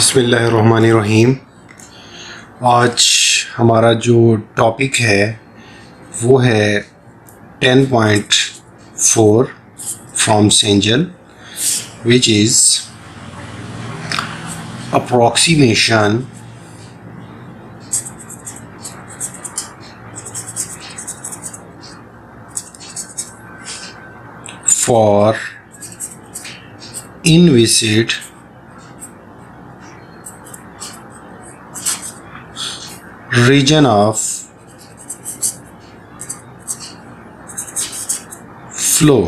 बिस्मिल्लाहिर्रहमानिर्रहीम। आज हमारा जो टॉपिक है वो है 10.4 from Cengel which is approximation for inviscid region of flow।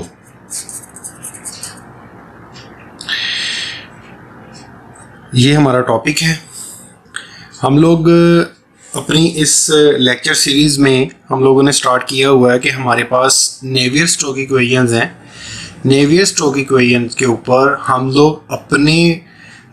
ये हमारा टॉपिक है। हम लोग अपनी इस लेक्चर सीरीज़ में हम लोगों ने स्टार्ट किया हुआ है कि हमारे पास नेवियर-स्टोक्स इक्वेशंस हैं। नेवियर-स्टोक्स इक्वेशंस के ऊपर हम लोग अपने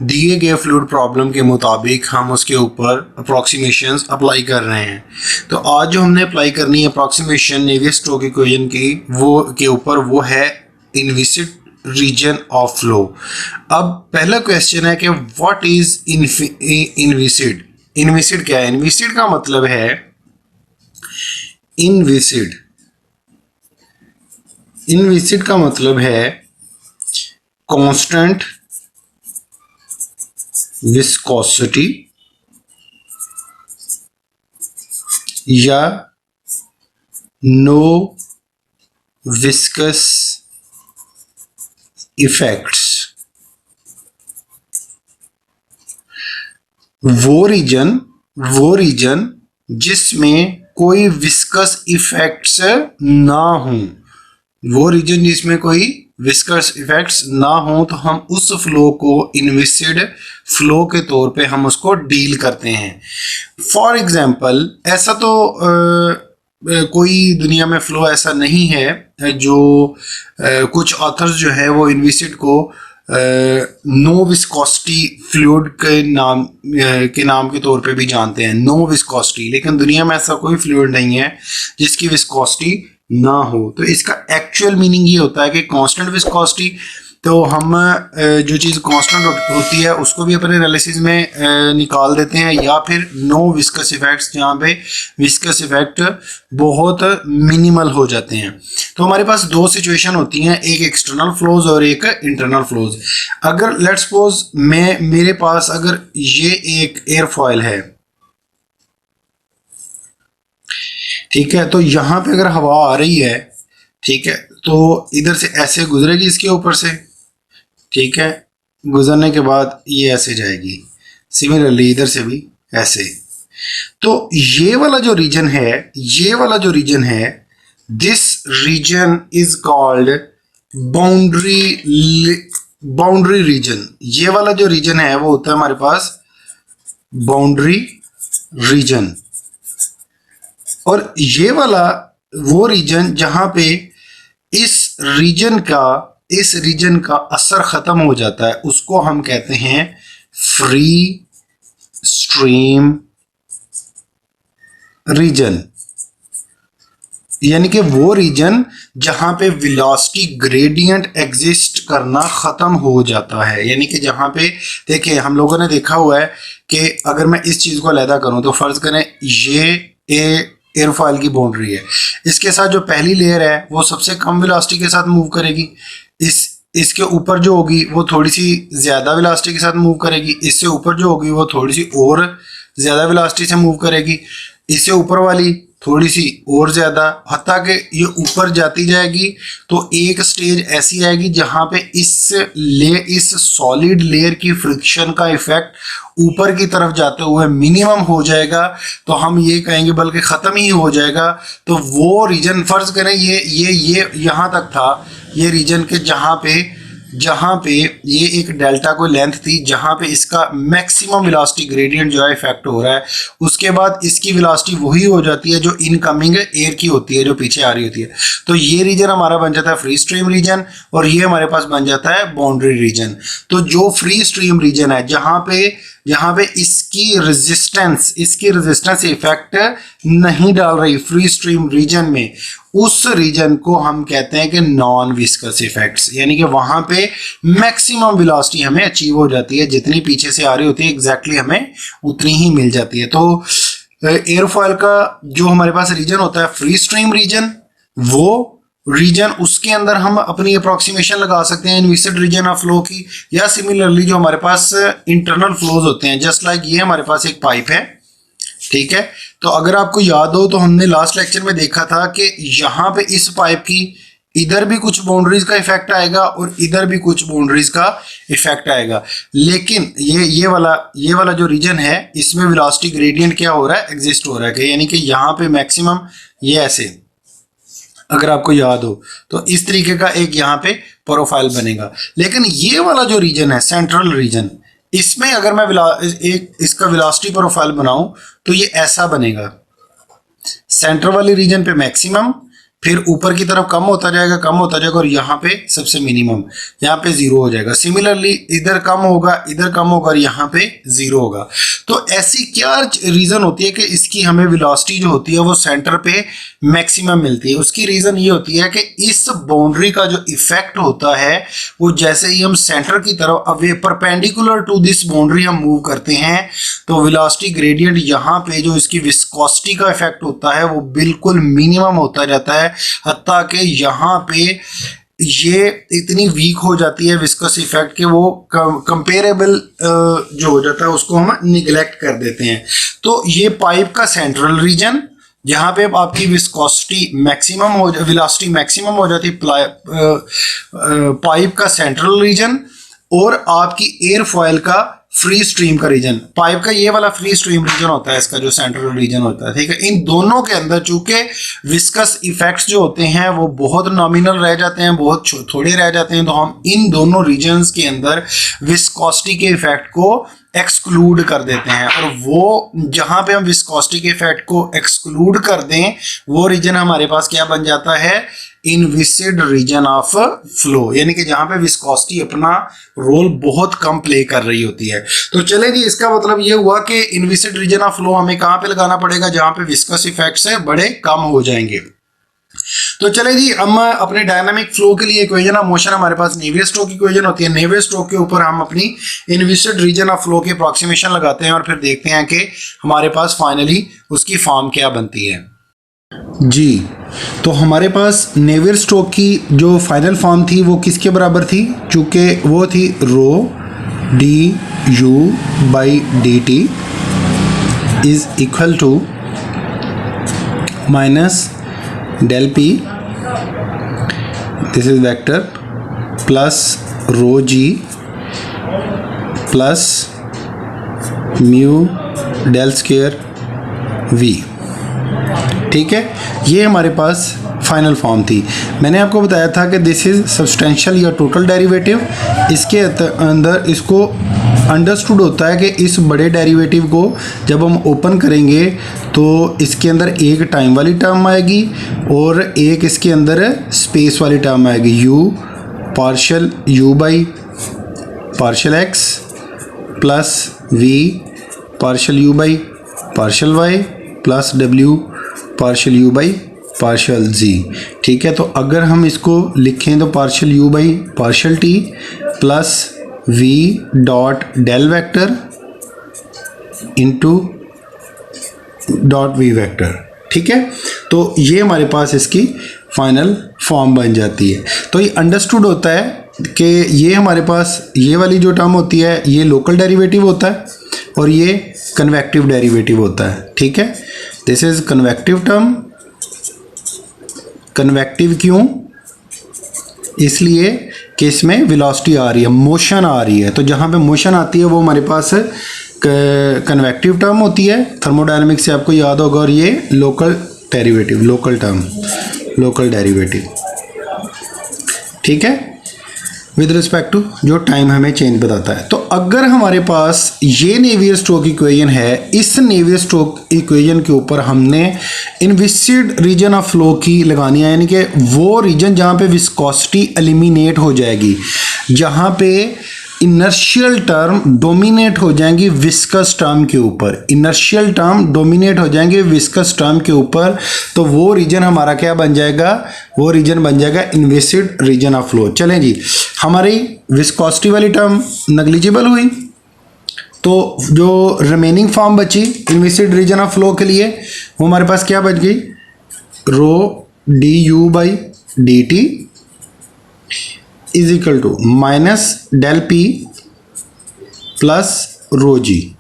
दिए गए फ्लूइड प्रॉब्लम के मुताबिक हम उसके ऊपर अप्रॉक्सीमेशंस अप्लाई कर रहे हैं। तो आज जो हमने अप्लाई करनी है अप्रॉक्सीमेशन नेवियर-स्टोक्स इक्वेशन की वो है इनविसिड रीजन ऑफ फ्लो। अब पहला क्वेश्चन है कि व्हाट इज इनविसिड। इनविसिड क्या है? इनविसिड का मतलब है इनविसिड का मतलब है कांस्टेंट विस्कोसिटी या नो विस्कस इफेक्ट्स। वो रीजन जिसमें कोई विस्कस इफेक्ट्स ना हो, वो रीजन जिसमें कोई विस्कस इफेक्ट्स ना हो तो हम उस फ्लो को इनविसिड फ्लो के तौर पे हम उसको डील करते हैं। फॉर एग्जांपल ऐसा तो कोई दुनिया में फ्लो ऐसा नहीं है जो कुछ ऑथर्स जो है वो इनविसिड को नो विस्कोसिटी फ्लूइड के नाम के तौर पे भी जानते हैं, नो विस्कोसिटी। लेकिन दुनिया में ऐसा कोई फ्लूइड नहीं है जिसकी विस्कोसिटी ना हो। तो इसका एक्चुअल मीनिंग ये होता है कि कांस्टेंट विस्कोसिटी। तो हम जो चीज़ कांस्टेंट होती है उसको भी अपने एनालिसिस में निकाल देते हैं, या फिर नो विस्कस इफेक्ट्स जहाँ पे विस्कस इफेक्ट बहुत मिनिमल हो जाते हैं। तो हमारे पास दो सिचुएशन होती हैं, एक एक्सटर्नल फ्लोज और एक इंटरनल फ्लोज। अगर लेट्स सपोज मेरे पास अगर ये एक एयरफॉयल है, ठीक है, तो यहाँ पे अगर हवा आ रही है, ठीक है, तो इधर से ऐसे गुजरेगी इसके ऊपर से, ठीक है, गुजरने के बाद ये ऐसे जाएगी, सिमिलरली इधर से भी ऐसे। तो ये वाला जो रीजन है this region is called boundary region. ये वाला जो रीजन है वो होता है हमारे पास बाउंड्री रीजन, और ये वाला वो रीजन जहां पे इस रीजन का असर खत्म हो जाता है उसको हम कहते हैं फ्री स्ट्रीम रीजन। यानी कि वो रीजन जहां पे वेलोसिटी ग्रेडियंट एग्जिस्ट करना खत्म हो जाता है। यानी कि जहां पे देखिए हम लोगों ने देखा हुआ है कि अगर मैं इस चीज को अलग करूं तो फर्ज करें ये एयरफॉयल की बाउंड्री है, इसके साथ जो पहली लेयर है वो सबसे कम वेलोसिटी के साथ मूव करेगी, इसके ऊपर जो होगी वो थोड़ी सी ज्यादा वेलोसिटी के साथ मूव करेगी, इससे ऊपर जो होगी वो थोड़ी सी और ज्यादा वेलोसिटी से मूव करेगी, इससे ऊपर वाली थोड़ी सी और ज्यादा, हत्ता कि ये ऊपर जाती जाएगी। तो एक स्टेज ऐसी आएगी जहां पे इस सॉलिड लेयर की फ्रिक्शन का इफेक्ट ऊपर की तरफ जाते हुए मिनिमम हो जाएगा, तो हम ये कहेंगे बल्कि खत्म ही हो जाएगा। तो वो रीजन फर्ज करें ये यहाँ तक था, ये रीजन के जहाँ पे ये एक डेल्टा कोई लेंथ थी जहाँ पे इसका मैक्सिमम वेलोसिटी ग्रेडियंट जो है इफेक्ट हो रहा है, उसके बाद इसकी वेलोसिटी वही हो जाती है जो इनकमिंग एयर की होती है, जो पीछे आ रही होती है। तो ये रीजन हमारा बन जाता है फ्री स्ट्रीम रीजन, और ये हमारे पास बन जाता है बाउंड्री रीजन। तो जो फ्री स्ट्रीम रीजन है जहाँ पे इस इसकी रेजिस्टेंस इफेक्ट नहीं डाल रही फ्री स्ट्रीम रीजन में, उस रीजन को हम कहते हैं कि नॉन विस्कस इफेक्ट्स, यानी कि वहां पे मैक्सिमम वेलोसिटी हमें अचीव हो जाती है, जितनी पीछे से आ रही होती है एग्जैक्टली हमें उतनी ही मिल जाती है। तो एयरफॉयल का जो हमारे पास रीजन होता है फ्री स्ट्रीम रीजन, वो रीजन उसके अंदर हम अपनी अप्रोक्सीमेशन लगा सकते हैं इनविसिड रीजन ऑफ फ्लो की, या सिमिलरली जो हमारे पास इंटरनल फ्लोज होते हैं, जस्ट लाइक ये हमारे पास एक पाइप है, ठीक है। तो अगर आपको याद हो तो हमने लास्ट लेक्चर में देखा था कि यहाँ पे इस पाइप की इधर भी कुछ बाउंड्रीज का इफेक्ट आएगा और इधर भी कुछ बाउंड्रीज का इफेक्ट आएगा, लेकिन ये वाला जो रीजन है इसमें वेलोसिटी ग्रेडियंट क्या हो रहा है, एग्जिस्ट हो रहा है, यानी कि यहाँ पे मैक्सिमम ये ऐसे, अगर आपको याद हो तो इस तरीके का एक यहाँ पे प्रोफाइल बनेगा। लेकिन ये वाला जो रीजन है सेंट्रल रीजन, इसमें अगर मैं एक इसका वेलोसिटी प्रोफाइल बनाऊं तो ये ऐसा बनेगा, सेंटर वाली रीजन पे मैक्सिमम, फिर ऊपर की तरफ कम होता जाएगा और यहाँ पे सबसे मिनिमम, यहाँ पे जीरो हो जाएगा। सिमिलरली इधर कम होगा और यहाँ पे जीरो होगा। तो ऐसी क्या रीजन होती है कि इसकी हमें वेलोसिटी जो होती है वो सेंटर पे मैक्सिमम मिलती है? उसकी रीजन ये होती है कि इस बाउंड्री का जो इफेक्ट होता है वो जैसे ही हम सेंटर की तरफ away perpendicular to this boundary हम मूव करते हैं तो वेलोसिटी ग्रेडियंट यहाँ पे जो इसकी विस्कोसिटी का इफेक्ट होता है वो बिल्कुल मिनिमम होता जाता है, हत्ता कि यहाँ पे ये इतनी वीक हो जाती है विस्कस इफेक्ट कि वो कंपेरेबल जो हो जाता है उसको हम निगलेक्ट कर देते हैं। तो ये पाइप का सेंट्रल रीजन जहाँ पे आपकी विस्कोसिटी मैक्सिमम हो, वेलोसिटी मैक्सिमम हो जाती है, पाइप का सेंट्रल रीजन, और आपकी एयरफॉयल का फ्री स्ट्रीम का रीजन, पाइप का ये वाला फ्री स्ट्रीम रीजन होता है, इसका जो सेंट्रल रीजन होता है, ठीक है। इन दोनों के अंदर चूंकि विस्कस इफेक्ट्स जो होते हैं वो बहुत नॉमिनल रह जाते हैं, बहुत थोड़े रह जाते हैं, तो हम इन दोनों रीजन्स के अंदर विस्कोसिटी के इफेक्ट को एक्सक्लूड कर देते हैं, और वो जहां पे हम विस्कोसिटी के इफेक्ट को एक्सक्लूड कर दें वो रीजन हमारे पास क्या बन जाता है, इनविसिड रीजन ऑफ फ्लो, यानी कि जहां पे विस्कोसिटी अपना रोल बहुत कम प्ले कर रही होती है। तो चले जी, इसका मतलब ये हुआ कि इनविसिड रीजन ऑफ फ्लो हमें कहां पे लगाना पड़ेगा, जहां पे विस्कस इफेक्ट्स है बड़े कम हो जाएंगे। तो चले जी, हम अपने डायनामिक फ्लो के लिए इक्वेशन ऑफ मोशन हमारे पास नेवियर स्टोक्स इक्वेशन होती है, नेवियर स्टोक्स के ऊपर हम अपनी इनविसिड रीजन ऑफ फ्लो की अप्रोक्सीमेशन लगाते हैं और फिर देखते हैं कि हमारे पास फाइनली उसकी फॉर्म क्या बनती है। जी, तो हमारे पास नेवियर स्टोक्स की जो फाइनल फॉर्म थी वो किसके बराबर थी, चूंकि वो थी rho d u by d t is equal to minus del p, this is vector, plus rho g plus mu del square v, ठीक है। ये हमारे पास फाइनल फॉर्म थी। मैंने आपको बताया था कि दिस इज सब्सटेंशियल या टोटल डेरिवेटिव, इसके अंदर इसको अंडरस्टूड होता है कि इस बड़े डेरिवेटिव को जब हम ओपन करेंगे तो इसके अंदर एक टाइम वाली टर्म आएगी और एक इसके अंदर स्पेस वाली टर्म आएगी, u partial u by partial x plus v partial u by partial y plus w partial u by partial z, ठीक है। तो अगर हम इसको लिखें तो partial u by partial t plus v dot del vector into dot V vector, ठीक है। तो ये हमारे पास इसकी फाइनल फॉर्म बन जाती है। तो ये अंडरस्टूड होता है कि ये हमारे पास ये वाली जो टर्म होती है ये लोकल डेरिवेटिव होता है और ये कन्वेक्टिव डेरिवेटिव होता है, ठीक है। This is convective term, convective क्यों, इसलिए कि इसमें वेलोसिटी आ रही है, मोशन आ रही है, तो जहाँ पे मोशन आती है वो हमारे पास कन्वेक्टिव टर्म होती है, थर्मोडायनामिक्स से आपको याद होगा, और ये local derivative, local term, local derivative, ठीक है, विद रिस्पेक्ट टू जो टाइम हमें चेंज बताता है। तो अगर हमारे पास ये नेवियर स्टोक्स इक्वेशन है, इस नेवियर स्टोक्स इक्वेशन के ऊपर हमने इनविसिड रीजन ऑफ फ्लो की लगानी है, यानी कि वो रीजन जहाँ पे विस्कोसिटी एलिमिनेट हो जाएगी, जहाँ पे इनर्शियल टर्म डोमिनेट हो जाएंगी विस्कस टर्म के ऊपर, इनर्शियल टर्म डोमिनेट हो जाएंगे विस्कस टर्म के ऊपर, तो वो रीजन हमारा क्या बन जाएगा, वो रीजन बन जाएगा इनविसिड रीजन ऑफ फ्लो। चलें जी, हमारी विस्कोसिटी वाली टर्म नेग्लिजिबल हुई, तो जो रिमेनिंग फॉर्म बची इनविसिड रीजन ऑफ फ्लो के लिए वो हमारे पास क्या बच गई, rho d u by d t is equal to minus del p plus rho g.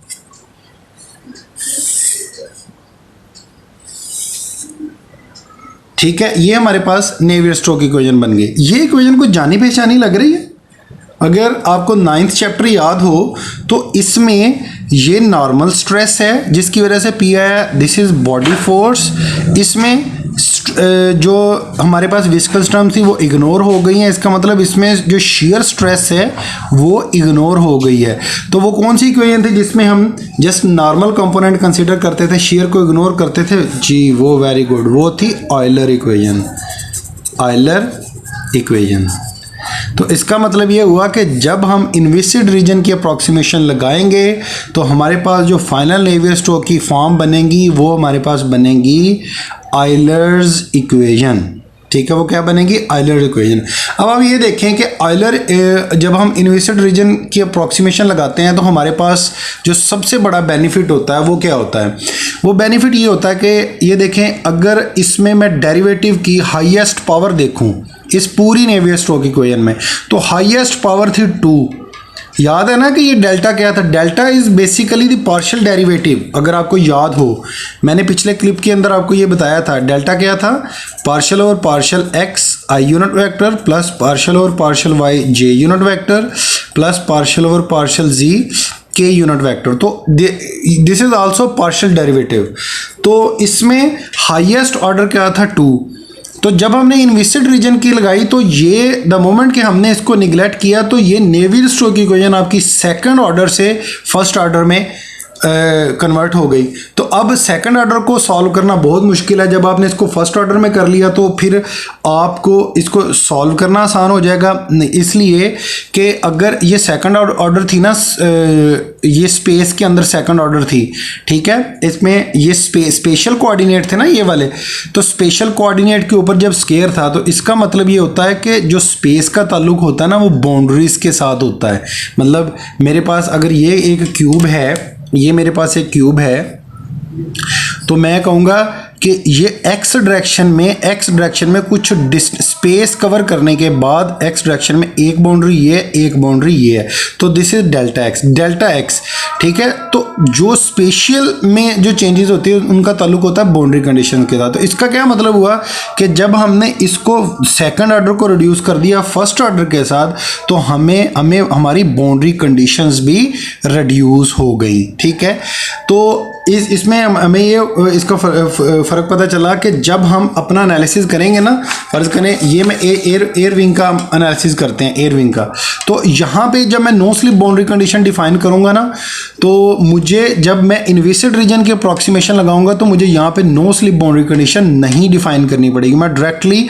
ठीक है, ये हमारे पास नेवियर-स्टोक्स इक्वेशन बन गई। ये इक्वेशन कुछ जानी पहचानी लग रही है। अगर आपको 9th चैप्टर याद हो तो इसमें ये नॉर्मल स्ट्रेस है जिसकी वजह से पी आया, दिस इज बॉडी फोर्स। इसमें जो हमारे पास विस्कस टर्म थी वो इग्नोर हो गई है, इसका मतलब इसमें जो शियर स्ट्रेस है वो इग्नोर हो गई है। तो वो कौन सी इक्वेशन थी जिसमें हम जस्ट नॉर्मल कंपोनेंट कंसीडर करते थे, शियर को इग्नोर करते थे जी, वो वेरी गुड, वो थी ऑयलर इक्वेशन, ऑयलर इक्वेशन। तो इसका मतलब ये हुआ कि जब हम इनविसिड रीजन की अप्रॉक्सीमेशन लगाएंगे तो हमारे पास जो फाइनल नेवियर-स्टोक्स की फॉर्म बनेगी वो हमारे पास बनेगी ऑयलर्स इक्वेशन। ठीक है, वो क्या बनेगी, ऑयलर इक्वेशन। अब आप ये देखें कि ऑयलर जब हम इनविसिड रीजन की अप्रॉक्सीमेशन लगाते हैं तो हमारे पास जो सबसे बड़ा बेनिफिट होता है वो क्या होता है, वो बेनिफिट ये होता है कि ये देखें, अगर इसमें मैं डेरिवेटिव की हाईएस्ट पावर देखूं इस पूरी नेवियर-स्टोक्स इक्वेशन में, तो हाईएस्ट पावर थी 2। याद है ना कि ये डेल्टा क्या था, delta is basically the partial derivative. अगर आपको याद हो, मैंने पिछले क्लिप के अंदर आपको ये बताया था, डेल्टा क्या था, partial over partial x i unit vector plus partial over partial y j unit vector plus partial over partial z k unit vector. तो this is also partial derivative. तो इसमें हाईएस्ट ऑर्डर क्या था, 2। तो जब हमने इनविसिड रीजन की लगाई तो ये द मोमेंट कि हमने इसको निगलेक्ट किया तो ये नेवियर-स्टोक्स इक्वेशन आपकी सेकंड ऑर्डर से फर्स्ट ऑर्डर में कन्वर्ट हो गई। तो अब सेकंड ऑर्डर को सॉल्व करना बहुत मुश्किल है। जब आपने इसको फर्स्ट ऑर्डर में कर लिया तो फिर आपको इसको सॉल्व करना आसान हो जाएगा, इसलिए कि अगर ये सेकंड ऑर्डर थी ना, ये स्पेस के अंदर सेकंड ऑर्डर थी, ठीक है, इसमें ये स्पेशल कोऑर्डिनेट थे ना ये वाले, तो स्पेशल कोऑर्डिनेट के ऊपर जब स्केयर था तो इसका मतलब ये होता है कि जो स्पेस का ताल्लुक होता है ना वो बाउंड्रीज के साथ होता है। मतलब मेरे पास अगर ये एक क्यूब है, ये मेरे पास एक क्यूब है, तो मैं कहूँगा कि ये एक्स डायरेक्शन में कुछ स्पेस कवर करने के बाद एक्स डायरेक्शन में एक बाउंड्री ये, एक बाउंड्री ये है, तो दिस इज डेल्टा एक्स। ठीक है, तो जो स्पेशियल में जो चेंजेस होती है उनका ताल्लुक होता है बाउंड्री कंडीशन के साथ। तो इसका क्या मतलब हुआ कि जब हमने इसको सेकंड ऑर्डर को रिड्यूस कर दिया फर्स्ट ऑर्डर के साथ तो हमें हमारी बाउंड्री कंडीशंस भी रिड्यूस हो गई। ठीक है, तो इसमें हमें ये इसका फ़र्क पता चला कि जब हम अपना एनालिसिस करेंगे ना, फर्ज करें ये मैं एयर विंग का एनालिसिस करते हैं, एयर विंग का, तो यहाँ पे जब मैं no slip boundary condition define करूँगा ना, तो मुझे जब मैं इनविसिड रीजन की अप्रॉक्सीमेशन लगाऊंगा तो मुझे यहाँ पे नो स्लिप बाउंड्री कंडीशन नहीं डिफाइन करनी पड़ेगी। मैं डायरेक्टली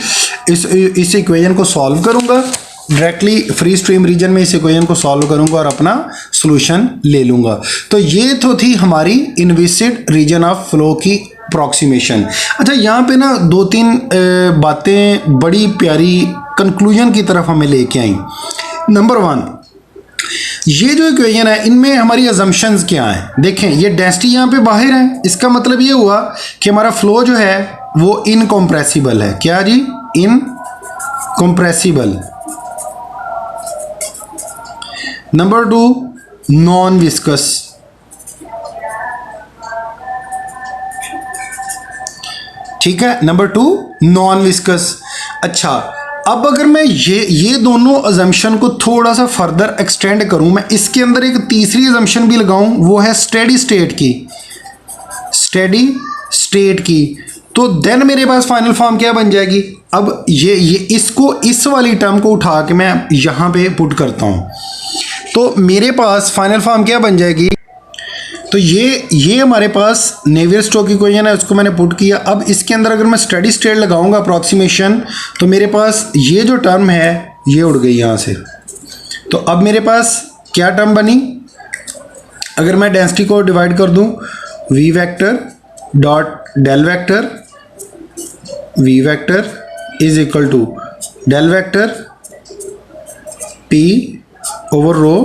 इस इक्वेशन को सॉल्व करूँगा, डायरेक्टली फ्री स्ट्रीम रीजन में इस इक्वेशन को सॉल्व करूंगा और अपना सॉल्यूशन ले लूंगा। तो ये तो थी हमारी इनविसिड रीजन ऑफ फ्लो की अप्रॉक्सीमेशन। अच्छा, यहाँ पे ना 2-3 बातें बड़ी प्यारी कंक्लूजन की तरफ हमें लेके आई। नंबर 1, ये जो इक्वेशन है इनमें हमारी अजम्पशंस क्या हैं। देखें, ये डेंसिटी यहाँ पे बाहर है, इसका मतलब ये हुआ कि हमारा फ्लो जो है वो इनकम्प्रेसिबल है। क्या जी, इनकम्प्रेसिबल। Number 2, non viscous. ठीक है, नंबर 2 नॉन विस्कस। अच्छा, अब अगर मैं ये दोनों अजम्पशन को थोड़ा सा फर्दर एक्सटेंड करूं, मैं इसके अंदर एक तीसरी अजम्पशन भी लगाऊं, वो है स्टेडी स्टेट की, तो देन मेरे पास फाइनल फॉर्म क्या बन जाएगी। अब ये इसको, इस वाली टर्म को उठा के मैं यहां पे पुट करता हूं, तो मेरे पास फाइनल फॉर्म क्या बन जाएगी। तो ये हमारे पास नेवियर-स्टोक्स इक्वेशन है, उसको मैंने पुट किया। अब इसके अंदर अगर मैं स्टेडी स्टेट लगाऊंगा अप्रॉक्सीमेशन, तो मेरे पास ये जो टर्म है ये उड़ गई यहाँ से। तो अब मेरे पास क्या टर्म बनी, अगर मैं डेंसिटी को डिवाइड कर दूं, v vector dot del vector, v vector is equal to del vector p over rho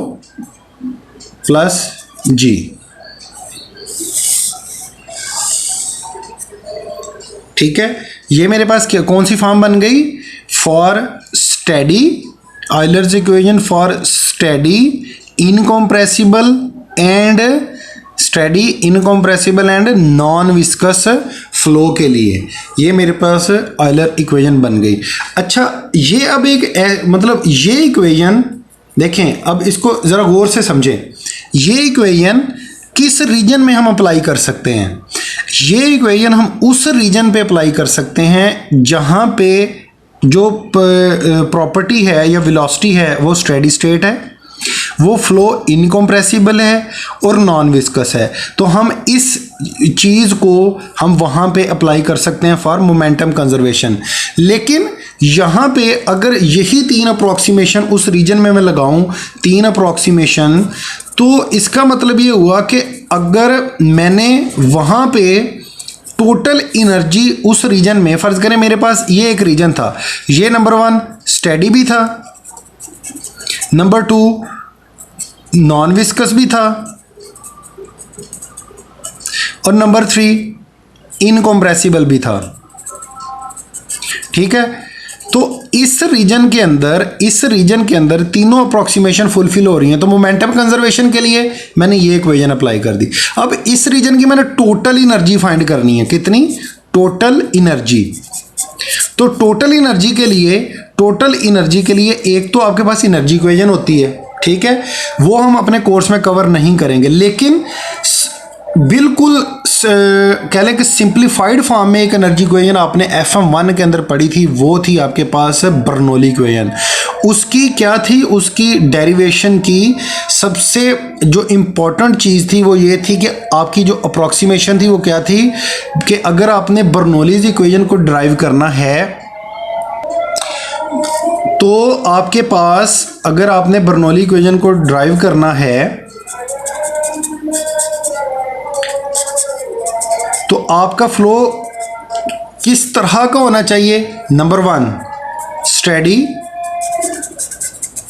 plus g. ठीक है, ये मेरे पास क्या कौन सी फॉर्म बन गई, for steady Euler's equation for steady incompressible and steady incompressible and non viscous flow के लिए ये मेरे पास ऑयलर इक्वेशन बन गई। अच्छा, ये अब मतलब ये इक्वेशन देखें, अब इसको ज़रा गौर से समझें, ये इक्वेशन किस रीजन में हम अप्लाई कर सकते हैं, ये इक्वेशन हम उस रीजन पे अप्लाई कर सकते हैं जहाँ पे जो प्रॉपर्टी है या वेलोसिटी है वो स्टेडी स्टेट है, वो फ्लो इनकॉम्प्रेसिबल है और नॉन विस्कस है। तो हम इस चीज़ को हम वहाँ पे अप्लाई कर सकते हैं फॉर मोमेंटम कंजर्वेशन। लेकिन यहाँ पे अगर यही 3 अप्रॉक्सीमेशन उस रीजन में मैं लगाऊं, 3 अप्रॉक्सीमेशन, तो इसका मतलब ये हुआ कि अगर मैंने वहाँ पे टोटल एनर्जी उस रीजन में, फ़र्ज़ करें मेरे पास ये एक रीजन था, ये नंबर 1 स्टेडी भी था, नंबर 2 नॉन विस्कस भी था, और नंबर 3 इनकॉम्प्रेसिबल भी था। ठीक है, तो इस रीजन के अंदर तीनों अप्रॉक्सीमेशन फुलफिल हो रही हैं, तो मोमेंटम कंजर्वेशन के लिए मैंने ये इक्वेशन अप्लाई कर दी। अब इस रीजन की मैंने टोटल एनर्जी फाइंड करनी है, कितनी, टोटल एनर्जी। तो टोटल एनर्जी के लिए एक तो आपके पास एनर्जी इक्वेशन होती है, ठीक है, वो हम अपने कोर्स में कवर नहीं करेंगे, लेकिन बिल्कुल कह लें कि सिंप्लीफाइड फॉर्म में एक एनर्जी इक्वेशन आपने FM1 के अंदर पढ़ी थी, वो थी आपके पास बर्नौली इक्वेशन। उसकी क्या थी, उसकी डेरिवेशन की सबसे जो इम्पोर्टेंट चीज़ थी वो ये थी कि आपकी जो अप्रॉक्सीमेशन थी वो क्या थी कि अगर आपने बर्नौलीज इक्वेशन को ड्राइव करना है तो आपके पास, अगर आपने बर्नौली इक्वेशन को ड्राइव करना है तो आपका फ्लो किस तरह का होना चाहिए, number 1 steady,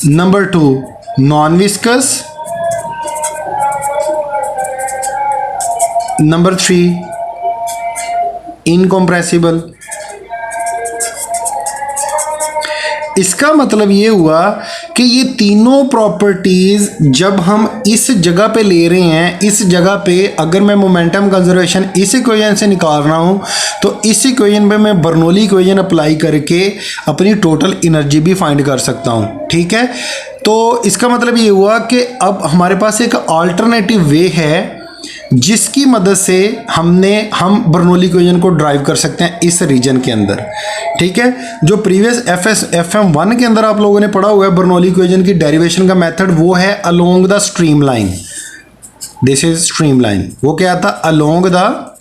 number 2 non viscous, number 3 incompressible. इसका मतलब ये हुआ कि ये तीनों प्रॉपर्टीज़ जब हम इस जगह पे ले रहे हैं, इस जगह पे अगर मैं मोमेंटम कंजर्वेशन इस इक्वेशन से निकाल रहा हूँ तो इस इक्वेशन पे मैं बर्नौली इक्वेशन अप्लाई करके अपनी टोटल एनर्जी भी फाइंड कर सकता हूँ। ठीक है, तो इसका मतलब ये हुआ कि अब हमारे पास एक अल्टरनेटिव वे है जिसकी मदद से हम बर्नौली इक्वेशन को ड्राइव कर सकते हैं इस रीजन के अंदर। ठीक है, जो प्रीवियस FM1 के अंदर आप लोगों ने पढ़ा हुआ है बर्नौली इक्वेशन की डेरिवेशन का मेथड, वो है along the stream line. This is stream line. वो क्या था, अलोंग द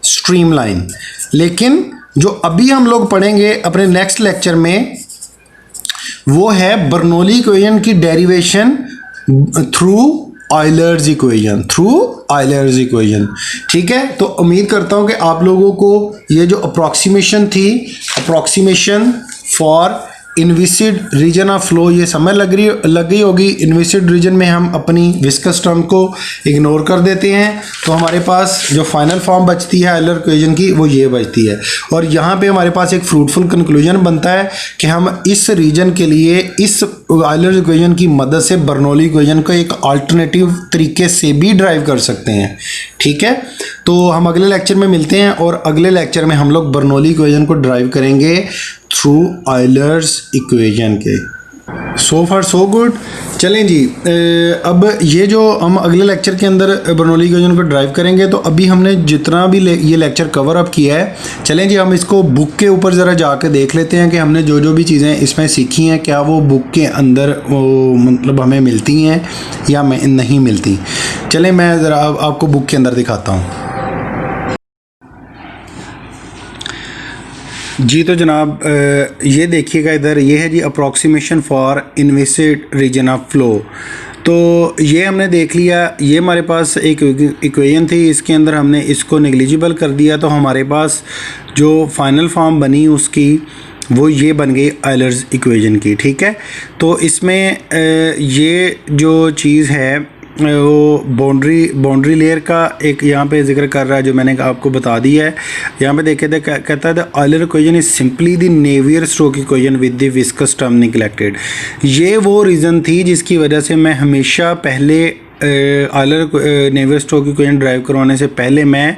स्ट्रीम लाइन। लेकिन जो अभी हम लोग पढ़ेंगे अपने नेक्स्ट लेक्चर में वो है बर्नौली इक्वेशन की डेरिवेशन थ्रू ऑयलर्स इक्वेशन। ठीक है, तो उम्मीद करता हूं कि आप लोगों को ये जो अप्रॉक्सीमेशन थी, approximation for inviscid region of flow, ये समझ लग गई होगी। इनविसिड रीजन में हम अपनी विस्कस टर्म को इग्नोर कर देते हैं, तो हमारे पास जो फाइनल फॉर्म बचती है ऑयलर इक्वेशन की वो ये बचती है। और यहाँ पे हमारे पास एक फ्रूटफुल कंक्लूजन बनता है कि हम इस रीजन के लिए इस ऑयलर इक्वेशन की मदद से बर्नौली इक्वेशन को एक अल्टरनेटिव तरीके से भी ड्राइव कर सकते हैं। ठीक है, तो हम अगले लेक्चर में मिलते हैं और अगले लेक्चर में हम लोग बर्नौली इक्वेशन को ड्राइव करेंगे थ्रू ऑयलर्स इक्वेशन के। सो फार सो गुड। चलें जी, अब ये जो हम अगले लेक्चर के अंदर बर्नौली इक्वेशन को ड्राइव करेंगे, तो अभी हमने जितना भी ये लेक्चर कवर अप किया है, चलें जी हम इसको बुक के ऊपर ज़रा जाके देख लेते हैं कि हमने जो जो भी चीज़ें इसमें सीखी हैं क्या वो बुक के अंदर वो मतलब हमें मिलती हैं या नहीं मिलती। चलें मैं ज़रा आपको बुक के अंदर दिखाता हूँ। जी तो जनाब ये देखिएगा इधर, ये है जी approximation for inviscid region of flow. तो ये हमने देख लिया, ये हमारे पास एक इक्वेशन थी, इसके अंदर हमने इसको नेग्लिजिबल कर दिया, तो हमारे पास जो फाइनल फॉर्म बनी उसकी वो ये बन गई आयलर्स इक्वेशन की। ठीक है, तो इसमें ये जो चीज़ है वो बाउंड्री लेयर का एक यहाँ पे जिक्र कर रहा है, जो मैंने आपको बता दिया है। यहाँ पे देखे थे, कहता है the Euler equation is simply the Navier Stokes equation with the viscous term neglected. ये वो रीज़न थी जिसकी वजह से मैं हमेशा पहले Euler Navier Stokes equation drive करवाने से पहले मैं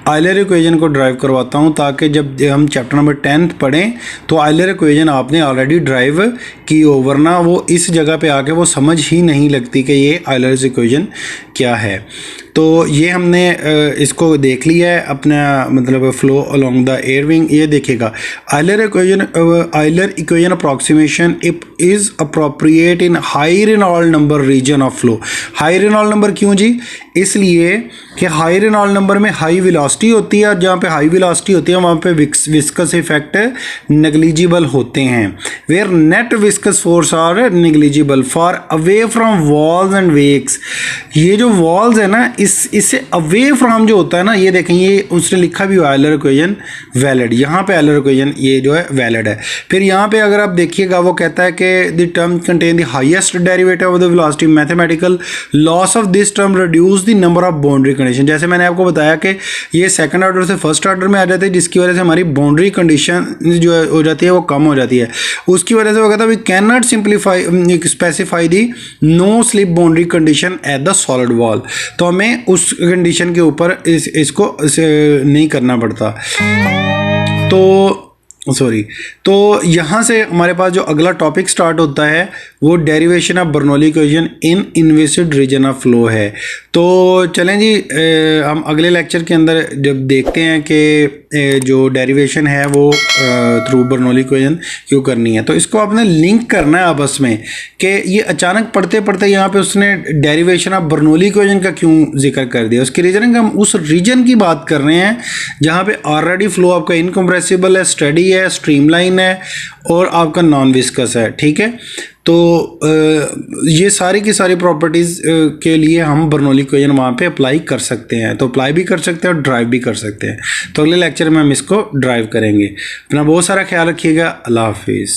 आयलर इक्वेशन को ड्राइव करवाता हूँ, ताकि जब हम चैप्टर नंबर 10 पढ़ें तो आयलर इक्वेशन आपने ऑलरेडी ड्राइव की हो, वरना वो इस जगह पे आके वो समझ ही नहीं लगती कि ये आयलर्स इक्वेशन क्या है। तो ये हमने इसको देख लिया है अपना, मतलब flow along the air wing. ये देखिएगा, Euler equation approximation is appropriate in high Reynold number region of flow. High Reynold number क्यों जी? इसलिए कि हाई रेनॉल्ड नंबर में हाई वेलोसिटी होती है, और जहाँ पे हाई वेलोसिटी होती है वहाँ पे विस्कस इफेक्ट नेग्लिजिबल होते हैं। Where net viscous force are negligible for away from walls and wakes. ये जो वॉल्स है ना, इससे अवे फ्रॉम जो होता है ना, ये देखें, ये उसने लिखा भी हुआ आयलर इक्वेशन वैलिड, यहाँ पे आयलर इक्वेशन ये जो है वैलिड है। फिर यहाँ पे अगर आप देखिएगा वो कहता है कि the term contain the highest derivative of the velocity mathematical loss of this term reduce the number of boundary condition. जैसे मैंने आपको बताया कि ये सेकंड ऑर्डर से फर्स्ट ऑर्डर में आ जाते हैं, जिसकी वजह से हमारी बाउंड्री कंडीशन जो हो जाती है वो कम हो जाती है। उसकी वजह से वो कहता है we can not simplify specify the no slip boundary condition at the solid wall. तो हमें उस कंडीशन के ऊपर इसको नहीं करना पड़ता। तो यहाँ से हमारे पास जो अगला टॉपिक स्टार्ट होता है वो derivation of Bernoulli equation in inviscid region of flow है। तो चलें जी, हम अगले लेक्चर के अंदर जब देखते हैं कि जो डेरिवेशन है वो थ्रू बर्नौली इक्वेशन क्यों करनी है, तो इसको आपने लिंक करना है आपस में कि ये अचानक पढ़ते पढ़ते यहाँ पे उसने डेरिवेशन ऑफ बर्नौली इक्वेशन का क्यों जिक्र कर दिया। उसकी रीजन हम उस रीजन की बात कर रहे हैं जहाँ पे ऑलरेडी फ्लो आपका इनकम्प्रेसिबल है, स्टडी है, स्ट्रीमलाइन है और आपका नॉन विस्कस है। ठीक है, तो ये सारी की सारी प्रॉपर्टीज़ के लिए हम बर्नौली इक्वेशन वहाँ पे अप्लाई कर सकते हैं। तो अप्लाई भी कर सकते हैं और ड्राइव भी कर सकते हैं। तो अगले लेक्चर में हम इसको ड्राइव करेंगे। अपना बहुत सारा ख्याल रखिएगा। अल्लाह हाफिज़।